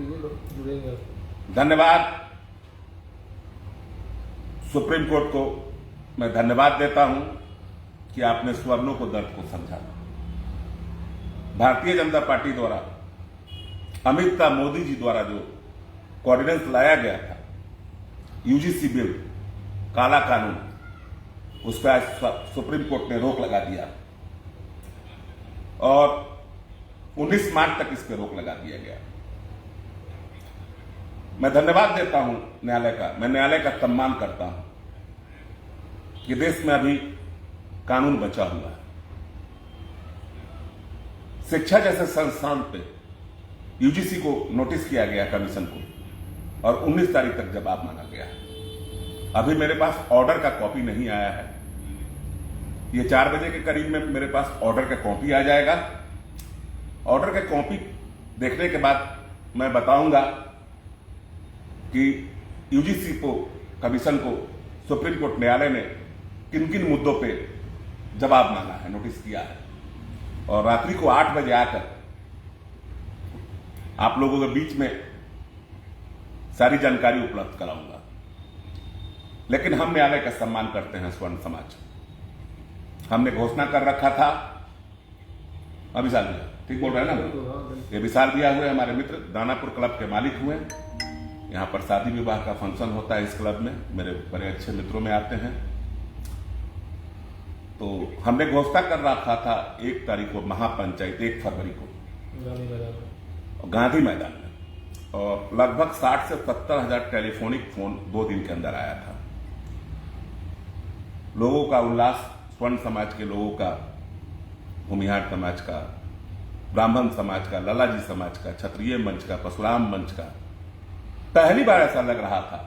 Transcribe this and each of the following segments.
कीजिए, लोग जुड़ेंगे। धन्यवाद। सुप्रीम कोर्ट को मैं धन्यवाद देता हूं कि आपने स्वर्णों को दर्द को समझा। भारतीय जनता पार्टी द्वारा अमित शाह मोदी जी द्वारा जो ऑर्डिनेंस लाया गया था, यूजीसी बिल, काला कानून, उस पर आज सुप्रीम कोर्ट ने रोक लगा दिया और 19 मार्च तक इस पर रोक लगा दिया गया। मैं धन्यवाद देता हूं न्यायालय का, मैं न्यायालय का सम्मान करता हूं कि देश में अभी कानून बचा हुआ है। शिक्षा जैसे संस्थान पे यूजीसी को नोटिस किया गया, कमीशन को, और 19 तारीख तक जवाब मांगा गया। अभी मेरे पास ऑर्डर का कॉपी नहीं आया है। ये 4 बजे के करीब में मेरे पास ऑर्डर का कॉपी आ जाएगा। ऑर्डर का कॉपी देखने के बाद मैं बताऊंगा कि यूजीसी को, कमीशन को, सुप्रीम कोर्ट न्यायालय ने किन किन मुद्दों पे जवाब मांगा है, नोटिस किया है। और रात्रि को 8 बजे आकर आप लोगों के बीच में सारी जानकारी उपलब्ध कराऊंगा। लेकिन हम न्यायालय का सम्मान करते हैं। स्वर्ण समाज, हमने घोषणा कर रखा था, विशाल भैया ठीक बोल रहे हैं ना, ये विशाल भैया हुए हमारे मित्र, दानापुर क्लब के मालिक हुए। यहां पर शादी विवाह का फंक्शन होता है इस क्लब में, मेरे बड़े अच्छे मित्रों में आते हैं। तो हमने घोषणा कर रखा था 1 तारीख को महापंचायत, 1 फरवरी को गांधी मैदान में, और लगभग 60 से 70 हजार टेलीफोनिक फोन 2 दिन के अंदर आया था। लोगों का उल्लास, स्वर्ण समाज के लोगों का, भूमिहार समाज का, ब्राह्मण समाज का, ललाजी समाज का, क्षत्रिय मंच का, परशुराम मंच का, पहली बार ऐसा लग रहा था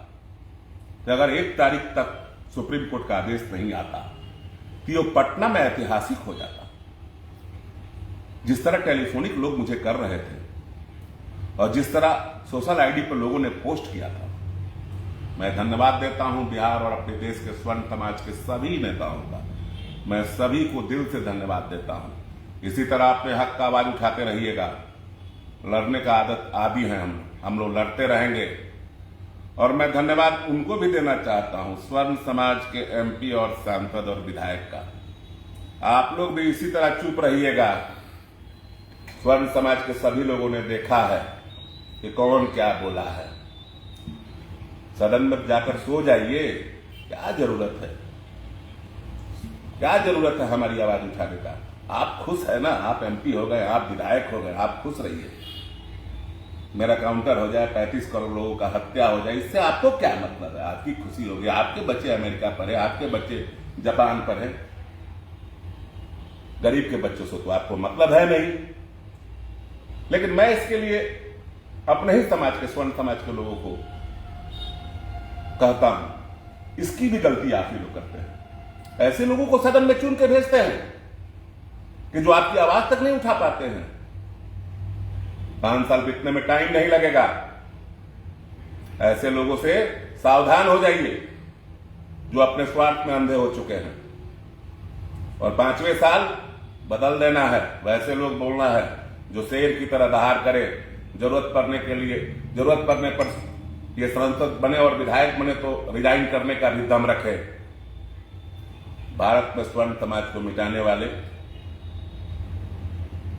कि अगर 1 तारीख तक सुप्रीम कोर्ट का आदेश नहीं आता तो ये पटना में ऐतिहासिक हो जाता। जिस तरह टेलीफोनिक लोग मुझे कर रहे थे और जिस तरह सोशल आईडी पर लोगों ने पोस्ट किया था, मैं धन्यवाद देता हूं बिहार और अपने देश के स्वर्ण समाज के सभी नेताओं का। मैं सभी को दिल से धन्यवाद देता हूं। इसी तरह अपने हक का आवाज उठाते रहिएगा। लड़ने का आदी है हम लोग लड़ते रहेंगे। और मैं धन्यवाद उनको भी देना चाहता हूं, स्वर्ण समाज के एमपी और सांसद और विधायक का। आप लोग भी इसी तरह चुप रहिएगा। स्वर्ण समाज के सभी लोगों ने देखा है कि कौन क्या बोला है। सदन में जाकर सो जाइए, क्या जरूरत है, क्या जरूरत है हमारी आवाज उठाने का। आप खुश है ना, आप एमपी हो गए, आप विधायक हो गए, आप खुश रहिए। मेरा काउंटर हो जाए, 35 करोड़ लोगों का हत्या हो जाए, इससे आपको क्या मतलब है? आपकी खुशी होगी, आपके बच्चे अमेरिका पर है, आपके बच्चे जापान पर है, गरीब के बच्चों से तो आपको मतलब है नहीं। लेकिन मैं इसके लिए अपने ही समाज के, स्वर्ण समाज के लोगों को कहता हूं, इसकी भी गलती आप ही लोग करते हैं। ऐसे लोगों को सदन में चुन के भेजते हैं कि जो आपकी आवाज तक नहीं उठा पाते हैं। 5 साल बीतने में टाइम नहीं लगेगा। ऐसे लोगों से सावधान हो जाइए जो अपने स्वार्थ में अंधे हो चुके हैं। और 5वें साल बदल देना है, वैसे लोग बोलना है जो शेर की तरह दहाड़ करे, जरूरत पड़ने पर ये सांसद बने और विधायक बने तो रिजाइन करने का भी दम रखे। भारत में स्वर्ण समाज को मिटाने वाले,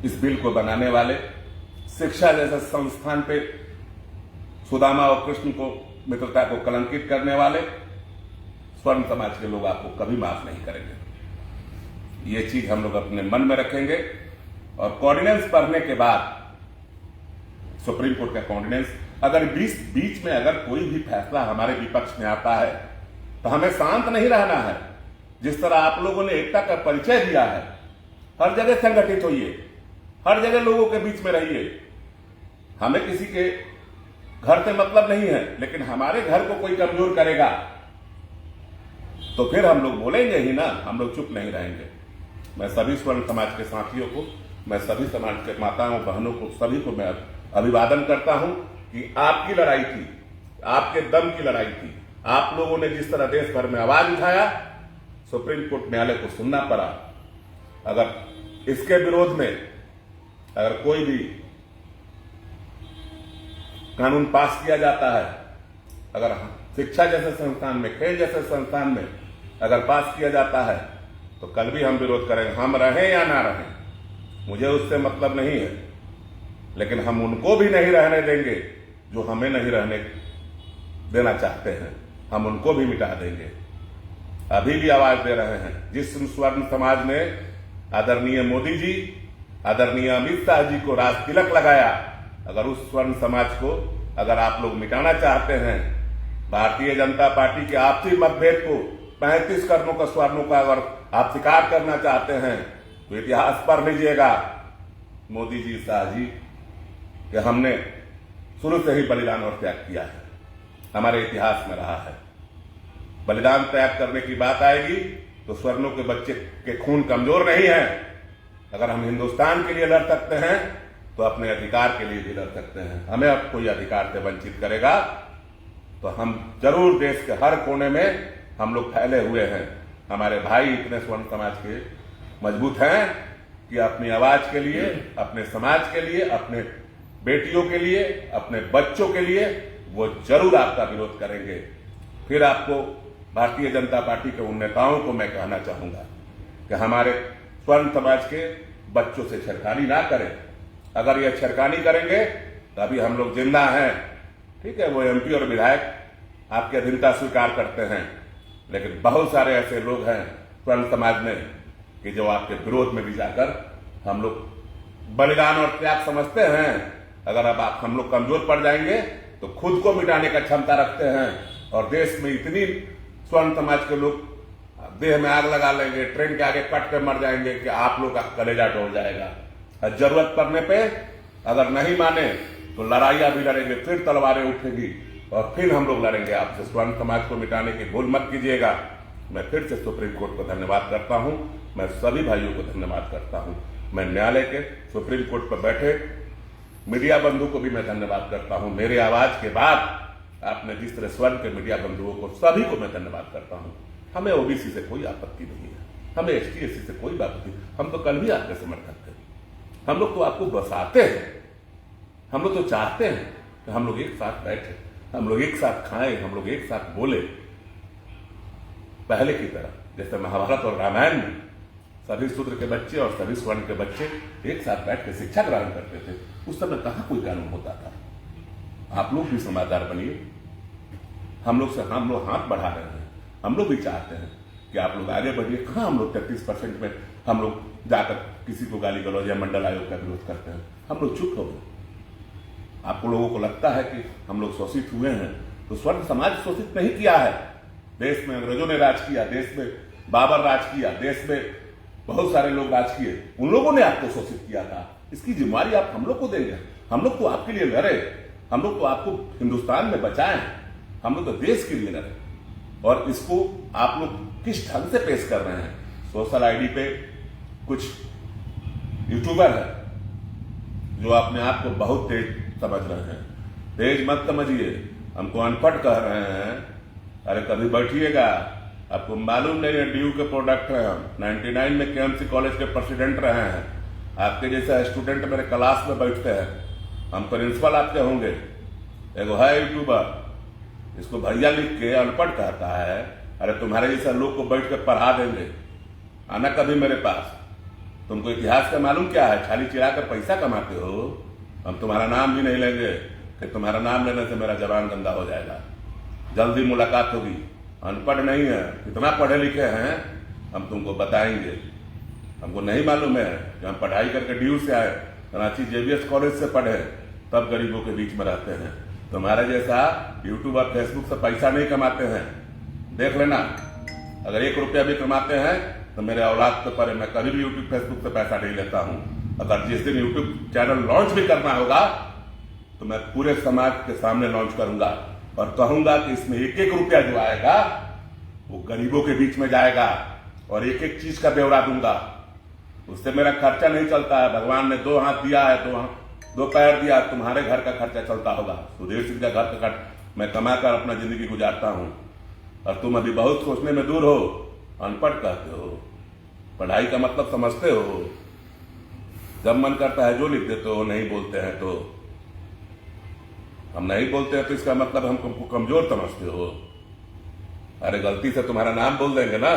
इस बिल को बनाने वाले, शिक्षा जैसे संस्थान पे सुदामा और कृष्ण को, मित्रता को कलंकित करने वाले स्वर्ण समाज के लोग आपको कभी माफ नहीं करेंगे। ये चीज हम लोग अपने मन में रखेंगे। और ऑर्डिनेंस पढ़ने के बाद, सुप्रीम कोर्ट का ऑर्डिनेंस, अगर बीच में अगर कोई भी फैसला हमारे विपक्ष में आता है तो हमें शांत नहीं रहना है। जिस तरह आप लोगों ने एकता का परिचय दिया है, हर जगह संगठित होइए, हर जगह लोगों के बीच में रहिए। हमें किसी के घर से मतलब नहीं है, लेकिन हमारे घर को कोई कमजोर करेगा तो फिर हम लोग बोलेंगे ही ना, हम लोग चुप नहीं रहेंगे। मैं सभी स्वर्ण समाज के साथियों को, मैं सभी समाज के माताओं बहनों को, सभी को मैं अभिवादन करता हूं कि आपकी लड़ाई थी, आपके दम की लड़ाई थी। आप लोगों ने जिस तरह देश भर में आवाज उठाया, सुप्रीम कोर्ट न्यायालय को सुनना पड़ा। अगर इसके विरोध में अगर कोई भी कानून पास किया जाता है, अगर शिक्षा जैसे संस्थान में, खेल जैसे संस्थान में अगर पास किया जाता है तो कल भी हम विरोध करेंगे, हम रहें या ना रहें, मुझे उससे मतलब नहीं है। लेकिन हम उनको भी नहीं रहने देंगे जो हमें नहीं रहने देना चाहते हैं, हम उनको भी मिटा देंगे। अभी भी आवाज दे रहे हैं। जिस स्वर्ण समाज ने आदरणीय मोदी जी, आदरणीय अमित शाह जी को राज तिलक लगाया, अगर उस स्वर्ण समाज को अगर आप लोग मिटाना चाहते हैं, भारतीय जनता पार्टी के आपसी मतभेद को 35 करोड़ का स्वर्णों का अगर आप स्वीकार करना चाहते हैं तो इतिहास पढ़ लीजिएगा मोदी जी, शाह जी, कि हमने शुरू से ही बलिदान और त्याग किया है, हमारे इतिहास में रहा है। बलिदान त्याग करने की बात आएगी तो स्वर्णों के बच्चे के खून कमजोर नहीं है। अगर हम हिंदुस्तान के लिए लड़ सकते हैं तो अपने अधिकार के लिए भी लड़ सकते हैं। हमें अब कोई अधिकार से वंचित करेगा तो हम जरूर देश के हर कोने में हम लोग फैले हुए हैं। हमारे भाई इतने स्वर्ण समाज के मजबूत हैं कि अपनी आवाज के लिए, अपने समाज के लिए, अपने बेटियों के लिए, अपने बच्चों के लिए वो जरूर आपका विरोध करेंगे। फिर आपको भारतीय जनता पार्टी के उन नेताओं को मैं कहना चाहूंगा कि हमारे स्वर्ण समाज के बच्चों से छेड़खानी ना करें। अगर ये छेड़खानी करेंगे तो अभी हम लोग जिंदा हैं, ठीक है, वो एमपी और विधायक आपकी अधीनता स्वीकार करते हैं, लेकिन बहुत सारे ऐसे लोग हैं स्वर्ण समाज में कि जो आपके विरोध में भी जाकर हम लोग बलिदान और त्याग समझते हैं। अगर अब आप हम लोग कमजोर पड़ जाएंगे तो खुद को मिटाने का क्षमता रखते हैं और देश में इतनी स्वर्ण समाज के लोग देह में आग लगा लेंगे, ट्रेन के आगे कट कर मर जाएंगे कि आप लोग का कलेजा डोल जाएगा। और जरूरत पड़ने पे अगर नहीं माने तो लड़ाइयां भी लड़ेंगे, फिर तलवारें उठेगी और फिर हम लोग लड़ेंगे आपसे। स्वर्ण समाज को मिटाने की भूल मत कीजिएगा। मैं फिर से सुप्रीम कोर्ट को धन्यवाद करता हूं, मैं सभी भाइयों को धन्यवाद करता हूं, मैं न्यायालय के सुप्रीम कोर्ट पर बैठे मीडिया बंधु को भी मैं धन्यवाद करता हूं। मेरे आवाज के बाद आपने जिस तरह स्वर्ण के मीडिया बंधुओं को, सभी को मैं धन्यवाद करता हूं। हमें ओबीसी से कोई आपत्ति नहीं है, हमें एसटी एससी से कोई बात नहीं, हम तो कल भी आपके समर्थक थे। हम लोग तो आपको बसाते हैं, हम लोग तो चाहते हैं कि हम लोग एक साथ बैठे, हम लोग एक साथ खाएं, हम लोग एक साथ बोले, पहले की तरह जैसे महाभारत और रामायण में सभी शूद्र के बच्चे और सभी स्वर्ण के बच्चे एक साथ बैठ के शिक्षा ग्रहण करते थे। उस समय कहां कोई कानून होता था। आप लोग भी समझदार बनिए, हम लोग हाथ बढ़ा रहे हैं, हम लोग भी चाहते हैं कि आप लोग आगे बढ़िए। कहां हम लोग 33% में हम लोग जाकर किसी को गाली गलौज या मंडल आयोग का विरोध करते हैं, हम लोग चुप हो गए। आपको लोगों को लगता है कि हम लोग शोषित हुए हैं, तो स्वर्ण समाज शोषित नहीं किया है। देश में अंग्रेजों ने राज किया, देश में बाबर राज किया, देश में बहुत सारे लोग राज किए, उन लोगों ने आपको शोषित किया था। इसकी जिम्मेवारी आप हम लोग को देंगे। हम लोग तो आपके लिए लड़े, हम लोग तो आपको हिंदुस्तान में बचाएं, हम लोग तो देश के लिए लड़े। और इसको आप लोग किस ढंग से पेश कर रहे हैं। सोशल आईडी पे कुछ यूट्यूबर है जो अपने आप को बहुत तेज समझ रहे हैं। तेज मत समझिए, हमको अनपढ़ कह रहे हैं। अरे कभी बैठिएगा, आपको मालूम नहीं है ड्यू के प्रोडक्ट हैं हम। 99 में केएमसी कॉलेज के प्रेसिडेंट रहे हैं। आपके जैसे स्टूडेंट मेरे क्लास में बैठते हैं, हम प्रिंसिपल आपके होंगे। एगो है यूट्यूबर, इसको भैया लिख के अनपढ़ कहता है। अरे तुम्हारे जैसा लोग को बैठ के पढ़ा देंगे, आना कभी मेरे पास। तुमको इतिहास का मालूम क्या है, छाली चिरा कर पैसा कमाते हो। हम तुम्हारा नाम भी नहीं लेंगे कि तुम्हारा नाम लेने से मेरा जबान गंदा हो जाएगा। जल्दी मुलाकात होगी। अनपढ़ नहीं है, कितना पढ़े लिखे हैं हम तुमको बताएंगे। हमको नहीं मालूम है कि हम पढ़ाई करके ड्यू से आए, कराची जेबीएस कॉलेज से पढ़े, तब गरीबों के बीच में रहते हैं। तुम्हारे जैसा यूट्यूब और फेसबुक से पैसा नहीं कमाते हैं, देख लेना। अगर 1 रुपया भी कमाते हैं तो मेरे औलाद पे पर मैं कभी भी यूट्यूब फेसबुक से पैसा नहीं लेता हूं। अगर जिस दिन यूट्यूब चैनल लॉन्च भी करना होगा तो मैं पूरे समाज के सामने लॉन्च करूंगा और कहूंगा कि इसमें 1-1 रुपया जो आएगा वो गरीबों के बीच में जाएगा और 1-1 चीज का ब्यौरा दूंगा। उससे मेरा खर्चा नहीं चलता है। भगवान ने 2 हाथ दिया है, 2 पैर दिया, तुम्हारे घर का खर्चा चलता होगा। सुधीर सिंह का घर का खर्च मैं कमाकर अपना जिंदगी गुजारता हूं और तुम अभी बहुत सोचने में दूर हो, अनपढ़ कहते हो, पढ़ाई का मतलब समझते हो। जब मन करता है जो लिख देते हो, नहीं बोलते हैं तो हम नहीं बोलते हैं तो इसका मतलब हम तुमको कमजोर समझते हो। अरे गलती से तुम्हारा नाम बोल देंगे ना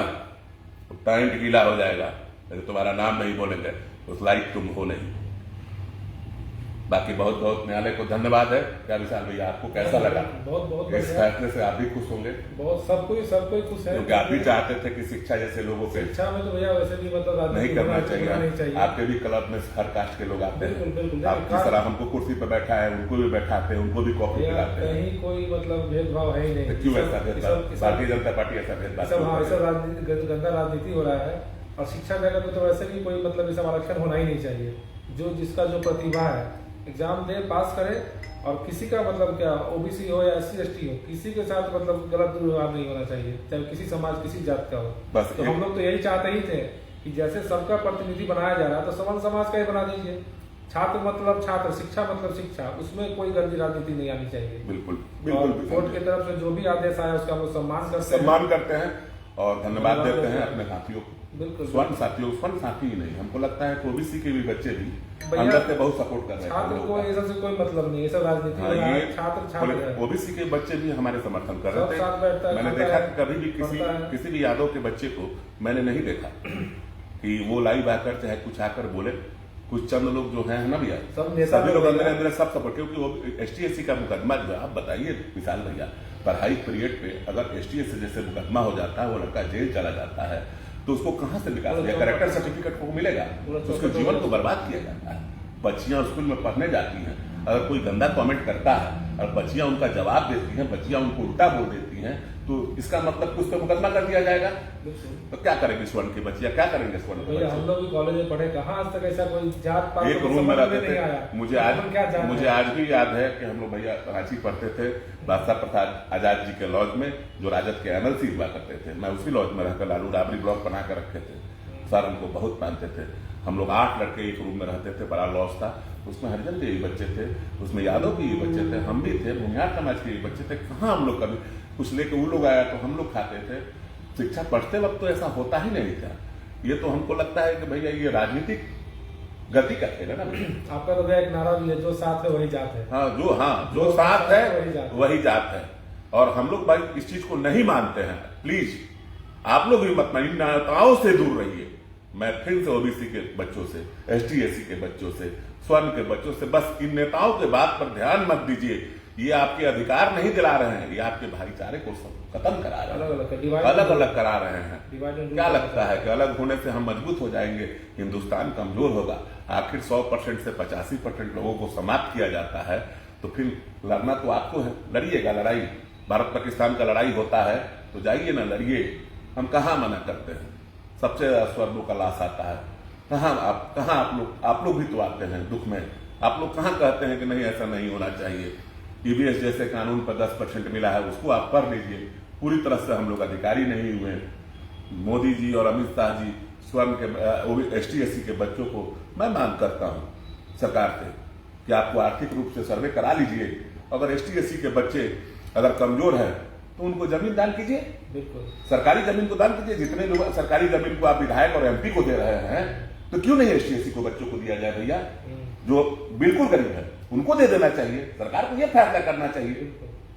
तो पैंट गीला हो जाएगा, लेकिन तुम्हारा नाम नहीं बोलेंगे उस लायक तुम हो नहीं। बाकी बहुत बहुत न्यायालय को धन्यवाद है। क्या विशाल भैया आपको कैसा लगा? बहुत इस फैसले से आप भी खुश होंगे? बहुत, सब कोई खुश है, क्योंकि आप भी चाहते थे कि शिक्षा जैसे लोगों पे शिक्षा में तो भैया वैसे भी मतलब नहीं करना नहीं चाहिए। आपके भी क्लब में हर कास्ट के लोग आते हैं, बिल्कुल। आप जिस तरह हमको कुर्सी पे बैठा है उनको भी बैठाते हैं, उनको भी कॉफी पिलाते हैं। कहीं कोई मतलब भेदभाव है ही नहीं। क्यों ऐसा भेदभाव? भारतीय जनता पार्टी ऐसा भेदभाव, ऐसा राजनीति गंदा राजनीति हो रहा है। और शिक्षा जगत में तो वैसे भी कोई मतलब ऐसा आरक्षण होना ही नहीं चाहिए। जो जिसका जो प्रतिभा है एग्जाम दे, पास करे, और किसी का मतलब क्या ओबीसी हो या SC/ST हो, किसी के साथ मतलब गलत दुर्व्यवहार नहीं होना चाहिए, चाहे किसी समाज किसी जात का हो। बस तो हम लोग तो यही चाहते ही थे कि जैसे सबका प्रतिनिधि बनाया जा रहा है तो समान समाज का ही बना दीजिए। छात्र मतलब छात्र, शिक्षा मतलब शिक्षा, उसमें कोई गंदी राजनीति नहीं आनी चाहिए। बिल्कुल कोर्ट की तरफ से जो भी आदेश आया उसका हम लोग सम्मान करते हैं और धन्यवाद देते हैं अपने साथियों को। बिल्कुल स्वर्ण साथी ही नहीं, हमको लगता है कि ओबीसी के भी बच्चे भी अंदर से बहुत सपोर्ट कर रहे हैं। छात्र को ये सबसे कोई मतलब नहीं, ये सब राजनीति में ये छात्र है। ओबीसी के बच्चे भी हमारे समर्थन कर रहे थे। मैंने देखा कि कभी भी किसी भी यादव के बच्चे को मैंने नहीं देखा कि वो लाइव आकर चाहे कुछ आकर बोले। कुछ चंद लोग जो है ना भैया, सभी लोग अंदर सब सपोर्ट, क्योंकि वो ST/SC का मुकदमा जो है, आप बताइए विशाल भैया, पढ़ाई पीरियड पे अगर ST/SC जैसे मुकदमा हो जाता है, वो लड़का जेल चला जाता है तो उसको कहां से विकास मिलेगा? कैरेक्टर सर्टिफिकेट को मिलेगा? उसके जीवन को बर्बाद किया जाता है। बच्चियां स्कूल में पढ़ने जाती हैं, अगर कोई गंदा कमेंट करता है और बच्चियां उनका जवाब देती हैं, बच्चियां उनको उल्टा बोल देती हैं, तो इसका मतलब उस पर मुकदमा कर दिया जाएगा। तो क्या करेंगे स्वर्ण की बच्चियां, क्या करेंगे स्वर्ण के बच्चे? हम लोग भी कॉलेज में पढ़े, कहाँ आज तक ऐसा कोई जात पात एक रूम में रहते थे। मुझे आज भी याद है कि हम लोग भैया रांची पढ़ते थे, बादशाह प्रसाद आजाद जी के लॉज में, जो राजद के MLC हुआ करते थे। मैं उसी लॉज में रहकर लालू राबड़ी ब्लॉक बना कर रखे थे। सर हमको बहुत मानते थे। हम लोग 8 लड़के एक रूम में रहते थे, बड़ा लॉज था, उसमें हरिजन के भी बच्चे थे, उसमें यादव के भी बच्चे थे, हम भी थे, भूमिहार समाज के भी बच्चे थे। कहाँ हम लोग कभी कुछ लेके वो लोग आया तो हम लोग खाते थे। शिक्षा पढ़ते वक्त तो ऐसा होता ही नहीं था। ये तो हमको लगता है कि भैया ये राजनीतिक गति का खेल है ना भैया। आपका तो एक नारा भी है, जो साथ है वही जात है। जो साथ है वही जात है। और हम लोग भाई इस चीज को नहीं मानते हैं। प्लीज आप लोग भी मत मानिए, नेताओं से दूर रहिए। मैं फिर से ओबीसी के बच्चों से, ST/SC के बच्चों से, स्वर्ण के बच्चों से, बस इन नेताओं के बात पर ध्यान मत दीजिए। ये आपके अधिकार नहीं दिला रहे हैं, ये आपके भाईचारे को खत्म करा रहे हैं, अलग अलग करा रहे हैं। क्या लगता है कि अलग होने से हम मजबूत हो जाएंगे, हिंदुस्तान कमजोर होगा? आखिर 100% से 85% लोगों को समाप्त किया जाता है, तो फिर लड़ना तो आपको है। लड़िएगा, लड़ाई भारत पाकिस्तान का लड़ाई होता है तो जाइए ना, लड़िए। हम कहाँ मना करते हैं? सबसे स्वर्णों का लाश आता है, कहाँ आप लोग भी तो आते हैं दुख में। आप लोग कहाँ कहते हैं कि नहीं ऐसा नहीं होना चाहिए? EVS जैसे कानून पर 10% मिला है, उसको आप पढ़ लीजिए। पूरी तरह से हम लोग अधिकारी नहीं हुए। मोदी जी और अमित शाह जी स्वर्ण के ST/SC के बच्चों को मैं मांग करता हूं सरकार से कि आपको आर्थिक रूप से सर्वे करा लीजिए। अगर ST/SC के बच्चे अगर कमजोर है तो उनको जमीन दान कीजिए, बिल्कुल सरकारी जमीन को दान कीजिए। जितने लोग सरकारी जमीन को आप विधायक और MP को दे रहे हैं, तो क्यों नहीं ST/SC को बच्चों को दिया जाए भैया? जो बिल्कुल गरीब है उनको दे देना चाहिए। सरकार को यह फैसला करना चाहिए।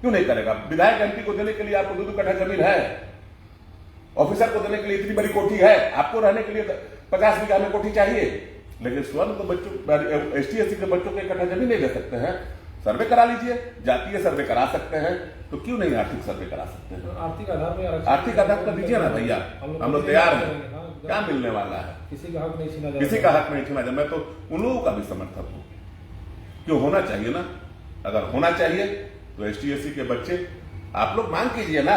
क्यों नहीं करेगा? विधायक MP को देने के लिए आपको 2-2 कट्ठा जमीन है, ऑफिसर को देने के लिए इतनी बड़ी कोठी है, आपको रहने के लिए 50 बीघा में कोठी चाहिए, लेकिन स्वर्ण को बच्चों ST/SC के बच्चों को 1 कट्ठा जमीन नहीं दे सकते हैं। सर्वे करा लीजिए, जातीय सर्वे करा सकते हैं, तो क्यों नहीं आर्थिक सर्वे करा सकते हैं? आर्थिक आधार पर दीजिए ना भैया, हम लोग तैयार हैं। क्या मिलने वाला है? किसी का हक नहीं छीना किसी का हक नहीं छीना जाए। मैं तो उन लोगों का भी समर्थक हूं। क्यों होना चाहिए ना? अगर होना चाहिए तो ST/SC के बच्चे आप लोग मांग कीजिए ना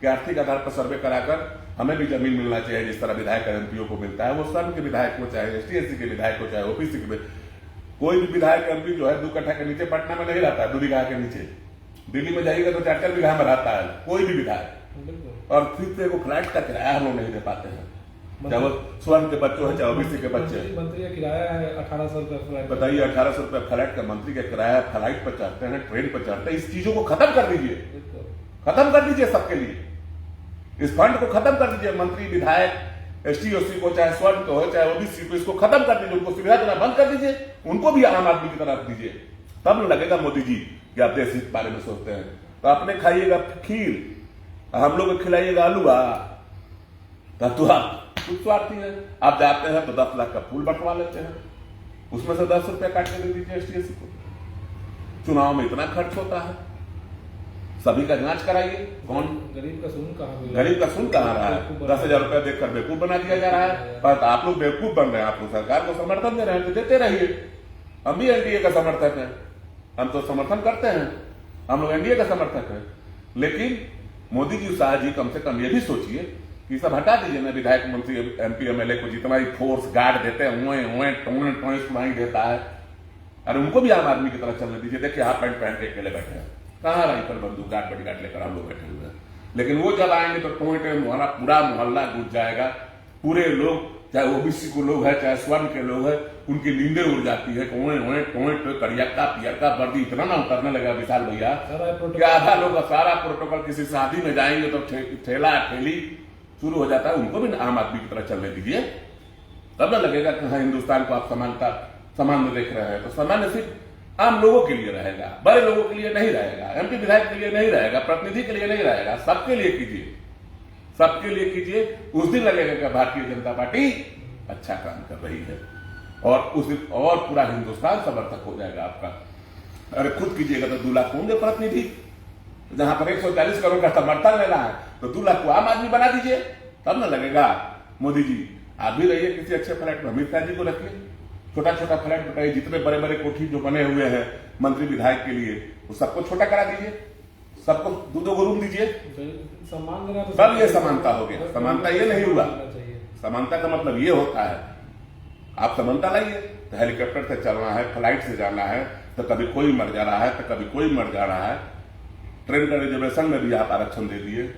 कि आर्थिक आधार पर सर्वे कराकर हमें भी जमीन मिलना चाहिए, जिस तरह विधायक और MP को मिलता है। वो स्वर्ण के विधायक को, चाहे ST/SC के विधायक को, चाहे OBC के, कोई भी विधायक MP जो है 2 कट्ठा के नीचे पटना में नहीं रहता है, 2 बीघा के नीचे। दिल्ली में जाइएगा तो 4-4 बीघा में रहता है कोई भी विधायक। और फिर से वो फ्लैट का किराया हम लोग नहीं दे पाते हैं, चाहे वो स्वर्ण के बच्चों है चाहे OBC के बच्चे। मंत्री का किराया है 1800 रुपये। बताइए, 1800 रुपये फ्लाइट का मंत्री का किराया। फ्लाइट पर चढ़ते हैं, ट्रेन पर चढ़ते हैं। इस चीजों को खत्म कर दीजिए, खत्म कर दीजिए सबके लिए। इस फंड को खत्म कर दीजिए। मंत्री विधायक ST/SC को, चाहे स्वर्ण को हो चाहे OBC को, इसको खत्म कर दीजिए। उनको सुविधा देना बंद कर दीजिए, उनको भी आम आदमी की तरह दीजिए। तब लगेगा मोदी जी कि आप देश हित के बारे में सोचते हैं, तो अपने खाइएगा खीर, हम लोग को खिलाइएगा आलूआ, तब तो आप खुद स्वार्थी है। आप जाते हैं तो 10 लाख का फूल बंटवा लेते हैं, उसमें से 10 रुपया काट के दे दीजिए ST/SC को। चुनाव में इतना खर्च होता है, सभी का जांच कराइए। कौन गरीब का सुन कहाँ रहा है? 10,000 रुपया देकर बेवकूफ बना दिया जा रहा है। पर आप लोग बेवकूफ बन रहे हैं, आप लोग सरकार को समर्थन दे रहे हैं तो देते रहिए। हम भी NDA का समर्थक है, हम तो समर्थन करते हैं, हम लोग NDA का समर्थक है। लेकिन मोदी जी, शाह जी, कम से कम ये भी सोचिए कि सब हटा दीजिए ना। विधायक, मंत्री, MP, MLA को जितना ही फोर्स गार्ड देते हैं, टोए सुनाई देता है, अरे उनको भी आम आदमी की तरह चलने दीजिए। देखिए हाफ पैंट पहन के अकेले बैठे हैं, कहाँ राइफल बंदूक गार्ड बॉडीगार्ड लेकर हम लोग बैठे हुए हैं। लेकिन वो जब आएंगे तो टोए हमारा पूरा मोहल्ला गूंज जाएगा। पूरे लोग, चाहे OBC को लोग है, चाहे स्वर्ण के लोग है, उनकी नींदें उड़ जाती है। टोए करियक्का पियक्का वर्दी इतना ना उतरने लगा विशाल भैया कि आधा लोग सारा प्रोटोकॉल, किसी शादी में जाएंगे तो ठेला ठेली शुरू हो जाता है। उनको भी आम आदमी की तरह चलने दीजिए, तब ना लगेगा कि हाँ हिंदुस्तान को आप सामान्य देख रहे हैं। तो सामान्य सिर्फ आम लोगों के लिए रहेगा, बड़े लोगों के लिए नहीं रहेगा, MP विधायक के लिए नहीं रहेगा, प्रतिनिधि के लिए नहीं रहेगा, सबके लिए कीजिए, सबके लिए कीजिए। उस दिन लगेगा कि भारतीय जनता पार्टी अच्छा काम कर रही है, और उस दिन और पूरा हिंदुस्तान समर्थक हो जाएगा आपका। अरे खुद कीजिएगा तो 2 लाख होंगे प्रतिनिधि, जहां पर 140 करोड़ का समर्थन लेना है तो 2 लाख को आम आदमी बना दीजिए, तब ना लगेगा। मोदी जी आप भी रहिए किसी अच्छे फ्लैट में, अमित शाह जी को रखिए, छोटा छोटा फ्लैट बताइए। जितने बड़े बड़े कोठी जो बने हुए हैं मंत्री विधायक के लिए, वो सबको छोटा करा दीजिए, सबको 2-2 रूम दीजिए। सम्मान देना तो सब ये समानता हो गया। समानता ये नहीं हुआ, समानता का मतलब ये होता है आप समानता लाइए। तो हेलीकॉप्टर से चलना है, फ्लाइट से जाना है, तो कभी कोई मर जा रहा है, तो कभी कोई मर जा रहा है। ट्रेन का रिजर्वेशन में भी आप आरक्षण दे दिए,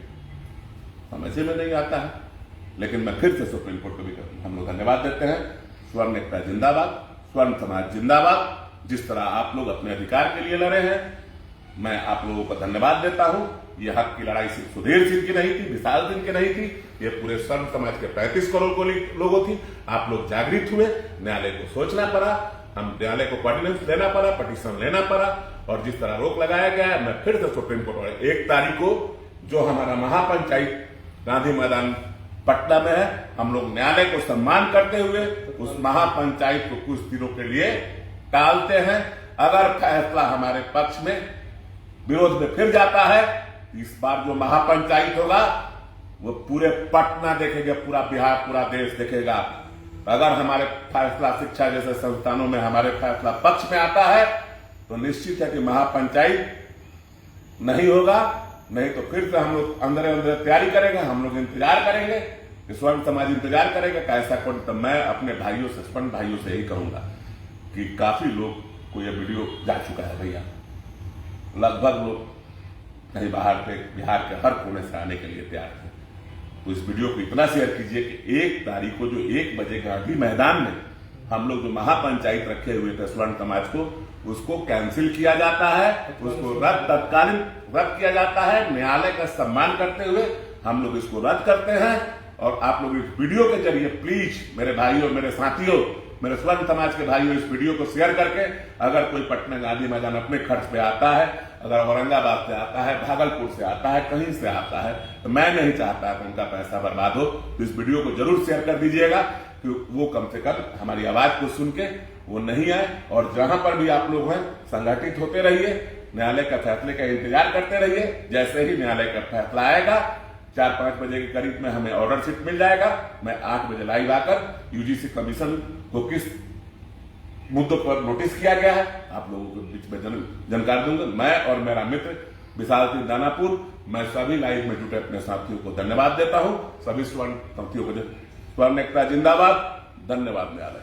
समझ में नहीं आता है। लेकिन मैं फिर से सुप्रीम कोर्ट को भी हम लोग धन्यवाद देते हैं। स्वर्ण एकता जिंदाबाद, स्वर्ण समाज जिंदाबाद। जिस तरह आप लोग अपने अधिकार के लिए लड़े हैं, मैं आप लोगों को धन्यवाद देता हूं। ये हक की लड़ाई सिर्फ सुधीर सिंह की नहीं थी, विशाल सिंह की नहीं थी, ये पूरे स्वर्ण समाज के 35 करोड़ लोगों थी। आप लोग जागृत हुए, न्यायालय को सोचना पड़ा, हम न्यायालय को कोऑर्डिनेंस लेना पड़ा, पिटीशन लेना पड़ा, और जिस तरह रोक लगाया गया है, मैं फिर से सुप्रीम कोर्ट 1 तारीख को जो हमारा महापंचायत गांधी मैदान पटना में है, हम लोग न्यायालय को सम्मान करते हुए उस महापंचायत को कुछ दिनों के लिए टालते हैं। अगर फैसला हमारे पक्ष में विरोध में फिर जाता है, इस बार जो महापंचायत होगा वो पूरे पटना देखेगा, पूरा बिहार, पूरा देश देखेगा। अगर हमारे फैसला शिक्षा जैसे संस्थानों में हमारे फैसला पक्ष में आता है तो निश्चित है कि महापंचायत नहीं होगा। नहीं तो फिर से हम लोग अंदर तैयारी करेंगे, हम लोग इंतजार करेंगे, स्वर्ण समाज इंतजार करेगा कि ऐसा कौन। तो मैं अपने भाइयों से, स्वर्ण भाइयों से यही कहूंगा कि काफी लोग को यह वीडियो जा चुका है भैया, लगभग लोग कहीं बाहर के, बिहार के हर कोने से आने के लिए तैयार थे। तो इस वीडियो को इतना शेयर कीजिए कि 1 तारीख को जो 1 बजे गांधी मैदान में हम लोग जो महापंचायत रखे हुए थे स्वर्ण समाज को, उसको कैंसिल किया जाता है, उसको तत्कालीन रद्द किया जाता है। न्यायालय का सम्मान करते हुए हम लोग इसको रद्द करते हैं। और आप लोग इस वीडियो के जरिए प्लीज मेरे भाइयों, मेरे साथियों, मेरे स्वर्ण समाज के भाइयों, इस वीडियो को शेयर करके, अगर कोई पटना गांधी मैदान अपने खर्च पे आता है, अगर औरंगाबाद से आता है, भागलपुर से आता है, कहीं से आता है, तो मैं नहीं चाहता कि उनका पैसा बर्बाद हो। तो इस वीडियो को जरूर शेयर कर दीजिएगा कि वो कम से कम हमारी आवाज को सुन के वो नहीं आए। और जहां पर भी आप लोग हैं संगठित होते रहिए, न्यायालय का फैसले का इंतजार करते रहिए। जैसे ही न्यायालय का फैसला आएगा 4-5 बजे के करीब में हमें ऑर्डर शीट मिल जाएगा। मैं 8 बजे लाइव आकर UGC कमीशन को किस मुद्दों पर नोटिस किया गया है आप लोगों के बीच में जानकारी दूंगा। मैं और मेरा मित्र विशाल सिंह दानापुर, मैं सभी लाइव में जुटे अपने साथियों को धन्यवाद देता हूं। सभी स्वर्ण साथियों को स्वर्ण एकता जिंदाबाद, धन्यवाद न्यायालय।